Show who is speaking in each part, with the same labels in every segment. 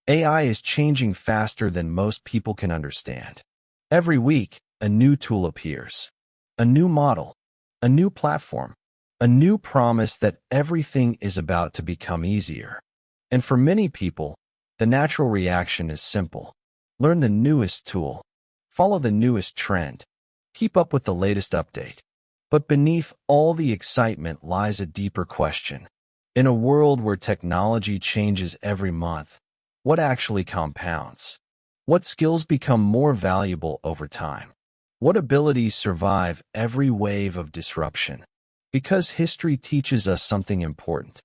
Speaker 1: AI is changing faster than most people can understand. Every week, a new tool appears, a new model, a new platform, a new promise that everything is about to become easier. And for many people, the natural reaction is simple. Learn the newest tool, follow the newest trend, keep up with the latest update. But beneath all the excitement lies a deeper question. In a world where technology changes every month, what actually compounds? What skills become more valuable over time? What abilities survive every wave of disruption? Because history teaches us something important.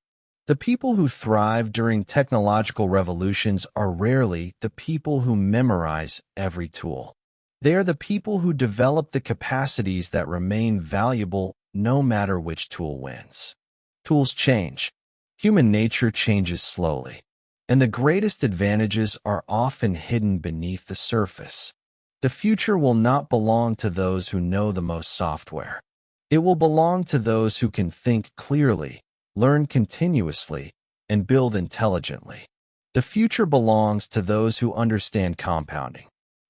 Speaker 1: The people who thrive during technological revolutions are rarely the people who memorize every tool. They are the people who develop the capacities that remain valuable no matter which tool wins. Tools change. Human nature changes slowly. And the greatest advantages are often hidden beneath the surface. The future will not belong to those who know the most software. It will belong to those who can think clearly, learn continuously, and build intelligently. The future belongs to those who understand compounding.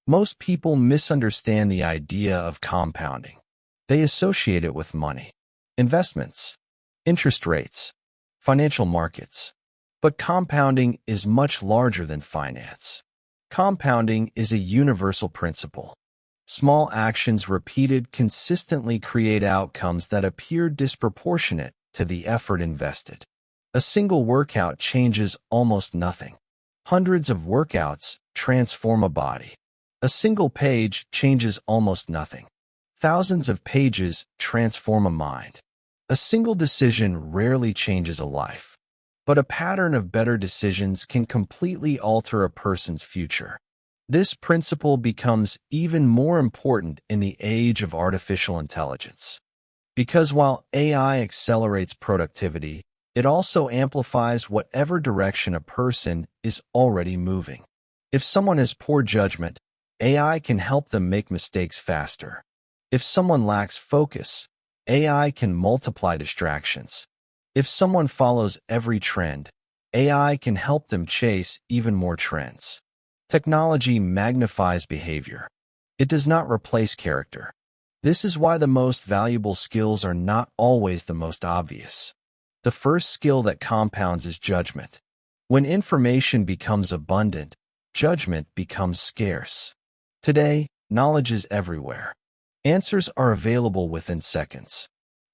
Speaker 1: Most people misunderstand the idea of compounding. They associate it with money, investments, interest rates, financial markets. But compounding is much larger than finance. Compounding is a universal principle. Small actions repeated consistently create outcomes that appear disproportionate to the effort invested. A single workout changes almost nothing. Hundreds of workouts transform a body. A single page changes almost nothing. Thousands of pages transform a mind. A single decision rarely changes a life. But a pattern of better decisions can completely alter a person's future. This principle becomes even more important in the age of artificial intelligence. Because while AI accelerates productivity, it also amplifies whatever direction a person is already moving. If someone has poor judgment, AI can help them make mistakes faster. If someone lacks focus, AI can multiply distractions. If someone follows every trend, AI can help them chase even more trends. Technology magnifies behavior. It does not replace character. This is why the most valuable skills are not always the most obvious. The first skill that compounds is judgment. When information becomes abundant, judgment becomes scarce. Today, knowledge is everywhere. Answers are available within seconds.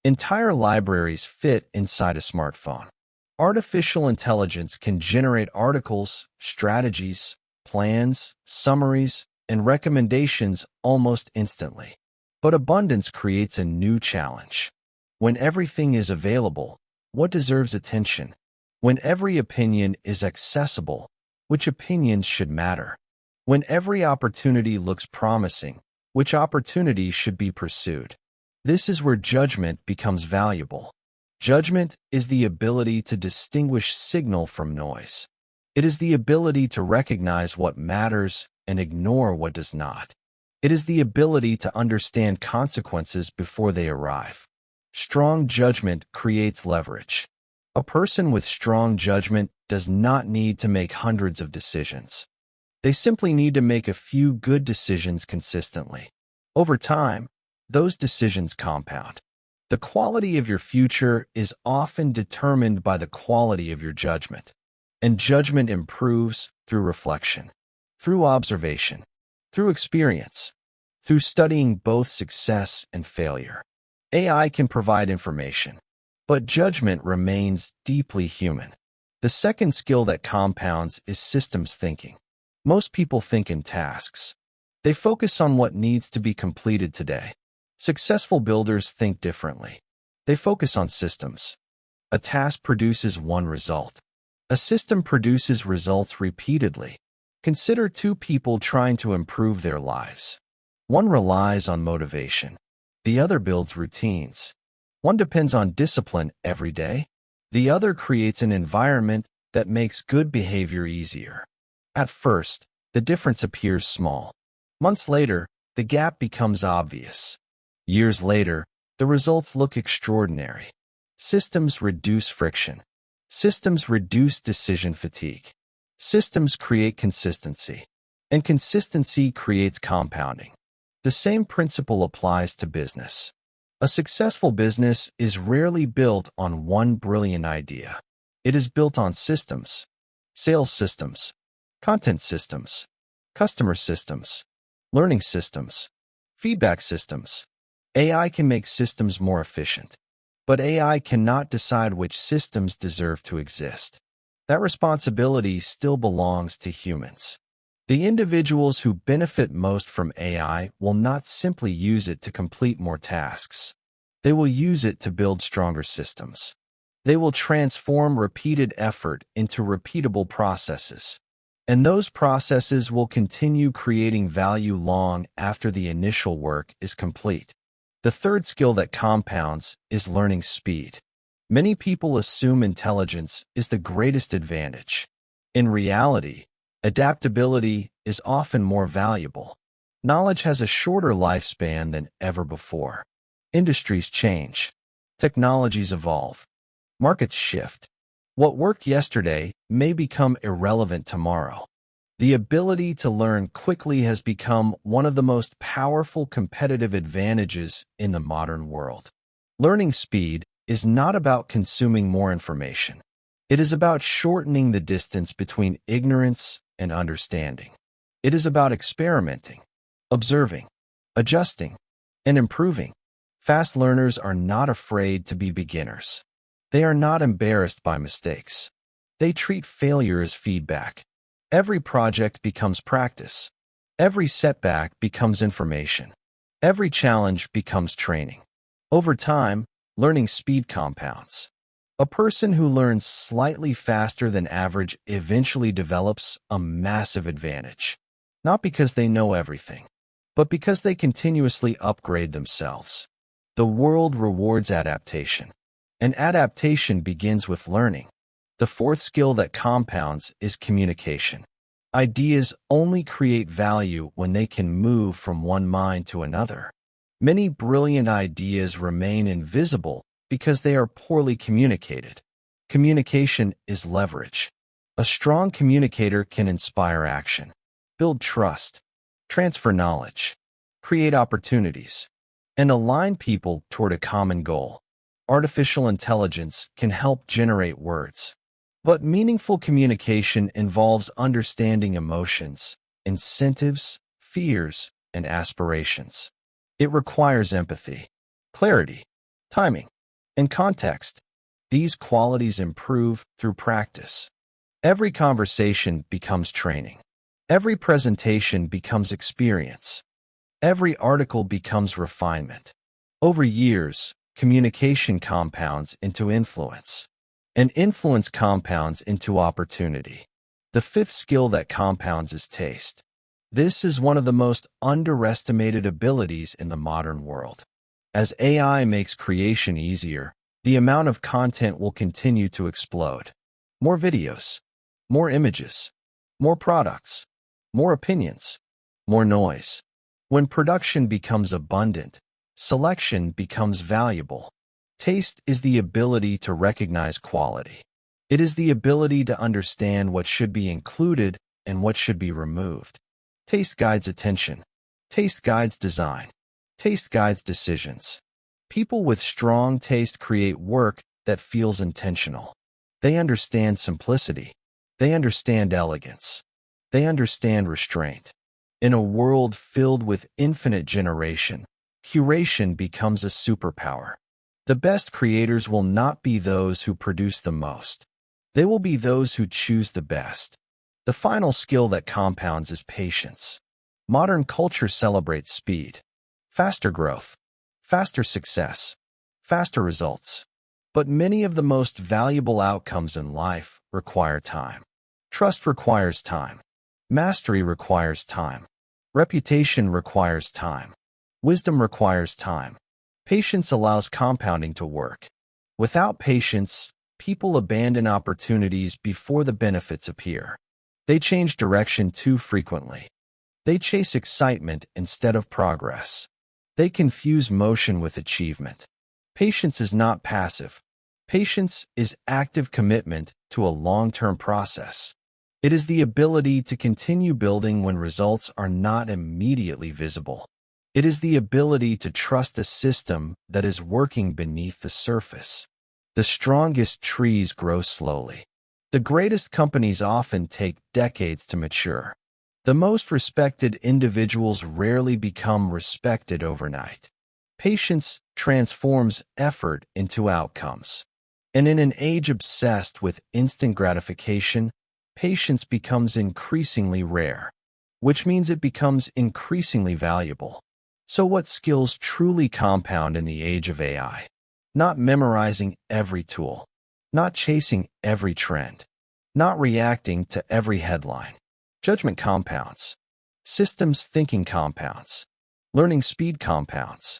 Speaker 1: Entire libraries fit inside a smartphone. Artificial intelligence can generate articles, strategies, plans, summaries, and recommendations almost instantly. But abundance creates a new challenge. When everything is available, what deserves attention? When every opinion is accessible, which opinions should matter? When every opportunity looks promising, which opportunities should be pursued? This is where judgment becomes valuable. Judgment is the ability to distinguish signal from noise. It is the ability to recognize what matters and ignore what does not. It is the ability to understand consequences before they arrive. Strong judgment creates leverage. A person with strong judgment does not need to make hundreds of decisions. They simply need to make a few good decisions consistently. Over time, those decisions compound. The quality of your future is often determined by the quality of your judgment. And judgment improves through reflection, through observation, through experience, through studying both success and failure. AI can provide information, but judgment remains deeply human. The second skill that compounds is systems thinking. Most people think in tasks. They focus on what needs to be completed today. Successful builders think differently. They focus on systems. A task produces one result. A system produces results repeatedly. Consider two people trying to improve their lives. One relies on motivation. The other builds routines. One depends on discipline every day. The other creates an environment that makes good behavior easier. At first, the difference appears small. Months later, the gap becomes obvious. Years later, the results look extraordinary. Systems reduce friction. Systems reduce decision fatigue. Systems create consistency, and consistency creates compounding. The same principle applies to business. A successful business is rarely built on one brilliant idea. It is built on systems, sales systems, content systems, customer systems, learning systems, feedback systems. AI can make systems more efficient, but AI cannot decide which systems deserve to exist. That responsibility still belongs to humans. The individuals who benefit most from AI will not simply use it to complete more tasks. They will use it to build stronger systems. They will transform repeated effort into repeatable processes. And those processes will continue creating value long after the initial work is complete. The third skill that compounds is learning speed. Many people assume intelligence is the greatest advantage. In reality, adaptability is often more valuable. Knowledge has a shorter lifespan than ever before. Industries change. Technologies evolve. Markets shift. What worked yesterday may become irrelevant tomorrow. The ability to learn quickly has become one of the most powerful competitive advantages in the modern world. Learning speed is not about consuming more information. It is about shortening the distance between ignorance and understanding. It is about experimenting, observing, adjusting, and improving. Fast learners are not afraid to be beginners. They are not embarrassed by mistakes. They treat failure as feedback. Every project becomes practice. Every setback becomes information. Every challenge becomes training. Over time, learning speed compounds. A person who learns slightly faster than average eventually develops a massive advantage. Not because they know everything, but because they continuously upgrade themselves. The world rewards adaptation, and adaptation begins with learning. The fourth skill that compounds is communication. Ideas only create value when they can move from one mind to another. Many brilliant ideas remain invisible because they are poorly communicated. Communication is leverage. A strong communicator can inspire action, build trust, transfer knowledge, create opportunities, and align people toward a common goal. Artificial intelligence can help generate words, but meaningful communication involves understanding emotions, incentives, fears, and aspirations. It requires empathy, clarity, timing, and context. These qualities improve through practice. Every conversation becomes training. Every presentation becomes experience. Every article becomes refinement. Over years, communication compounds into influence, and influence compounds into opportunity. The fifth skill that compounds is taste. This is one of the most underestimated abilities in the modern world. As AI makes creation easier, the amount of content will continue to explode. More videos, more images, more products, more opinions, more noise. When production becomes abundant, selection becomes valuable. Taste is the ability to recognize quality. It is the ability to understand what should be included and what should be removed. Taste guides attention. Taste guides design. Taste guides decisions. People with strong taste create work that feels intentional. They understand simplicity. They understand elegance. They understand restraint. In a world filled with infinite generation, curation becomes a superpower. The best creators will not be those who produce the most. They will be those who choose the best. The final skill that compounds is patience. Modern culture celebrates speed, faster growth, faster success, faster results. But many of the most valuable outcomes in life require time. Trust requires time. Mastery requires time. Reputation requires time. Wisdom requires time. Patience allows compounding to work. Without patience, people abandon opportunities before the benefits appear. They change direction too frequently. They chase excitement instead of progress. They confuse motion with achievement. Patience is not passive. Patience is active commitment to a long-term process. It is the ability to continue building when results are not immediately visible. It is the ability to trust a system that is working beneath the surface. The strongest trees grow slowly. The greatest companies often take decades to mature. The most respected individuals rarely become respected overnight. Patience transforms effort into outcomes. And in an age obsessed with instant gratification, patience becomes increasingly rare, which means it becomes increasingly valuable. So what skills truly compound in the age of AI? Not memorizing every tool, not chasing every trend, not reacting to every headline. Judgment compounds. Systems thinking compounds. Learning speed compounds.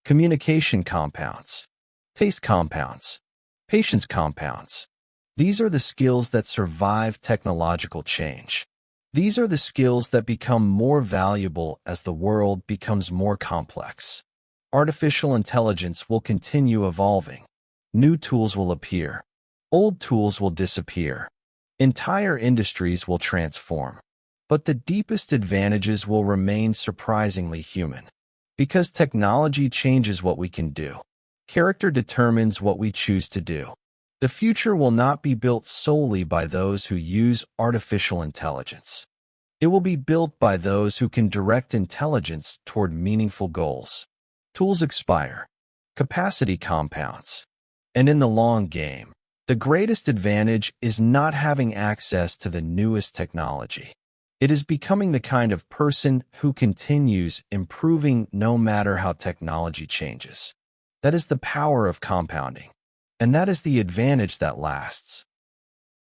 Speaker 1: Communication compounds. Taste compounds. Patience compounds. These are the skills that survive technological change. These are the skills that become more valuable as the world becomes more complex. Artificial intelligence will continue evolving. New tools will appear. Old tools will disappear. Entire industries will transform. But the deepest advantages will remain surprisingly human. Because technology changes what we can do. Character determines what we choose to do. The future will not be built solely by those who use artificial intelligence. It will be built by those who can direct intelligence toward meaningful goals. Tools expire. Capacity compounds. And in the long game, the greatest advantage is not having access to the newest technology. It is becoming the kind of person who continues improving no matter how technology changes. That is the power of compounding. And that is the advantage that lasts.